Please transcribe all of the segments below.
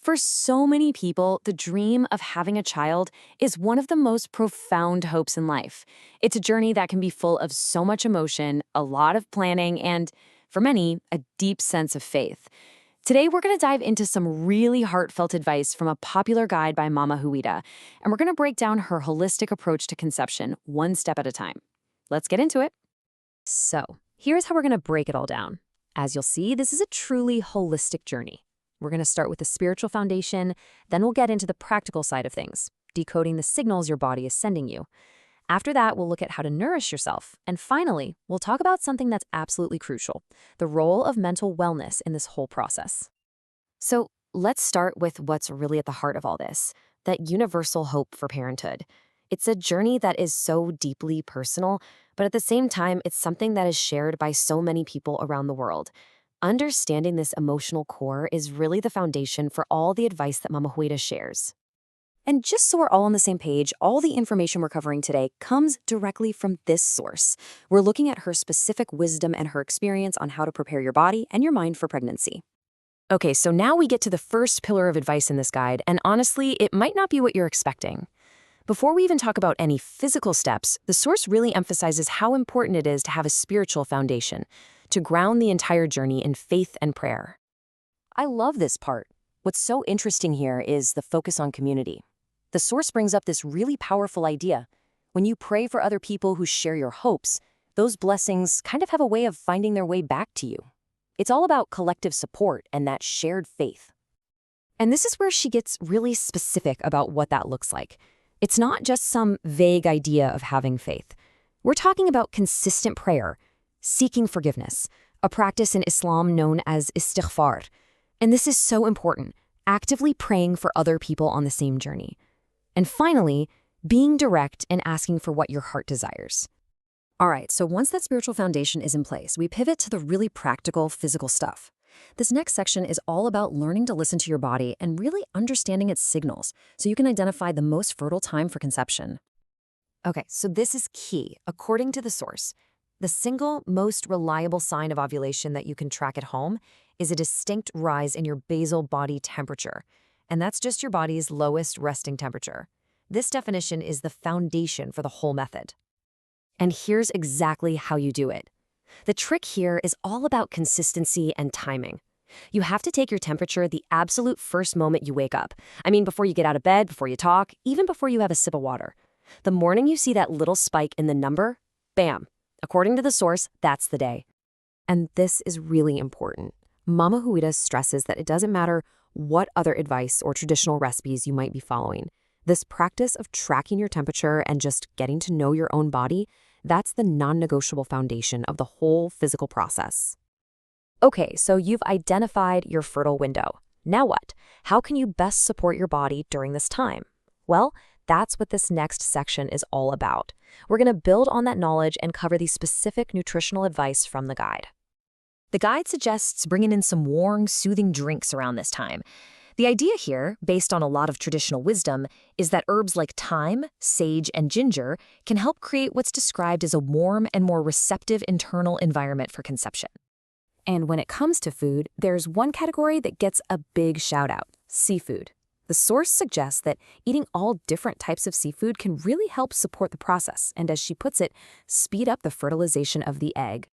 For so many people, the dream of having a child is one of the most profound hopes in life. It's a journey that can be full of so much emotion, a lot of planning, and, for many, a deep sense of faith. Today, we're going to dive into some really heartfelt advice from a popular guide by Mama Houida, and we're going to break down her holistic approach to conception, one step at a time. Let's get into it. So, here's how we're going to break it all down. As you'll see, this is a truly holistic journey. We're going to start with the spiritual foundation, then we'll get into the practical side of things, decoding the signals your body is sending you. After that, we'll look at how to nourish yourself. And finally, we'll talk about something that's absolutely crucial, the role of mental wellness in this whole process. So let's start with what's really at the heart of all this, that universal hope for parenthood. It's a journey that is so deeply personal, but at the same time, it's something that is shared by so many people around the world. Understanding this emotional core is really the foundation for all the advice that Mama Houida shares. And just so we're all on the same page, all the information we're covering today comes directly from this source. We're looking at her specific wisdom and her experience on how to prepare your body and your mind for pregnancy. Okay, so now we get to the first pillar of advice in this guide, and honestly, it might not be what you're expecting. Before we even talk about any physical steps, the source really emphasizes how important it is to have a spiritual foundation, to ground the entire journey in faith and prayer. I love this part. What's so interesting here is the focus on community. The source brings up this really powerful idea. When you pray for other people who share your hopes, those blessings kind of have a way of finding their way back to you. It's all about collective support and that shared faith. And this is where she gets really specific about what that looks like. It's not just some vague idea of having faith. We're talking about consistent prayer, seeking forgiveness, a practice in Islam known as istighfar. And this is so important, actively praying for other people on the same journey. And finally, being direct and asking for what your heart desires. All right, so once that spiritual foundation is in place, we pivot to the really practical physical stuff. This next section is all about learning to listen to your body and really understanding its signals so you can identify the most fertile time for conception. Okay, so this is key, according to the source. The single most reliable sign of ovulation that you can track at home is a distinct rise in your basal body temperature, and that's just your body's lowest resting temperature. This definition is the foundation for the whole method. And here's exactly how you do it. The trick here is all about consistency and timing. You have to take your temperature the absolute first moment you wake up. I mean, before you get out of bed, before you talk, even before you have a sip of water. The morning you see that little spike in the number, bam. According to the source, that's the day. And this is really important. Mama Houida stresses that it doesn't matter what other advice or traditional recipes you might be following. This practice of tracking your temperature and just getting to know your own body, that's the non-negotiable foundation of the whole physical process. Okay, so you've identified your fertile window. Now what? How can you best support your body during this time? Well, that's what this next section is all about. We're going to build on that knowledge and cover the specific nutritional advice from the guide. The guide suggests bringing in some warm, soothing drinks around this time. The idea here, based on a lot of traditional wisdom, is that herbs like thyme, sage, and ginger can help create what's described as a warm and more receptive internal environment for conception. And when it comes to food, there's one category that gets a big shout out: seafood. The source suggests that eating all different types of seafood can really help support the process and, as she puts it, speed up the fertilization of the egg.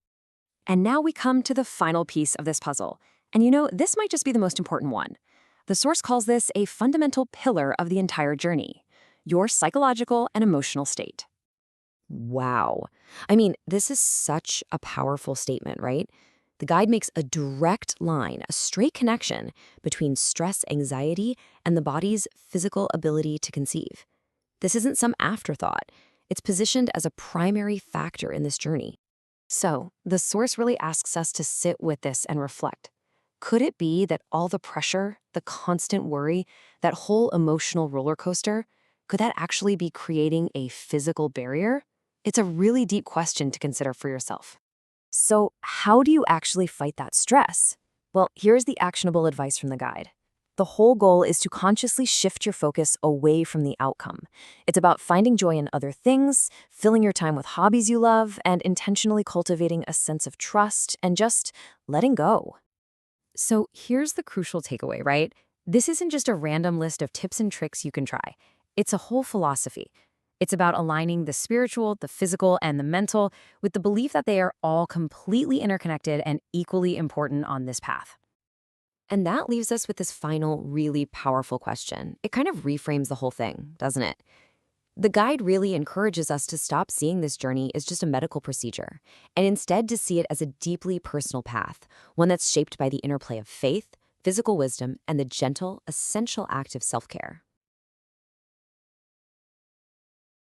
And now we come to the final piece of this puzzle. And this might just be the most important one. The source calls this a fundamental pillar of the entire journey: your psychological and emotional state. Wow. I mean, this is such a powerful statement, right? The guide makes a direct line, a straight connection between stress, anxiety, and the body's physical ability to conceive. This isn't some afterthought. It's positioned as a primary factor in this journey. So, the source really asks us to sit with this and reflect. Could it be that all the pressure, the constant worry, that whole emotional roller coaster, could that actually be creating a physical barrier? It's a really deep question to consider for yourself. So how do you actually fight that stress? Well, here's the actionable advice from the guide. The whole goal is to consciously shift your focus away from the outcome. It's about finding joy in other things, filling your time with hobbies you love, and intentionally cultivating a sense of trust and just letting go. So here's the crucial takeaway, right? This isn't just a random list of tips and tricks you can try. It's a whole philosophy. It's about aligning the spiritual, the physical, and the mental with the belief that they are all completely interconnected and equally important on this path. And that leaves us with this final, really powerful question. It kind of reframes the whole thing, doesn't it? The guide really encourages us to stop seeing this journey as just a medical procedure, and instead to see it as a deeply personal path, one that's shaped by the interplay of faith, physical wisdom, and the gentle, essential act of self-care.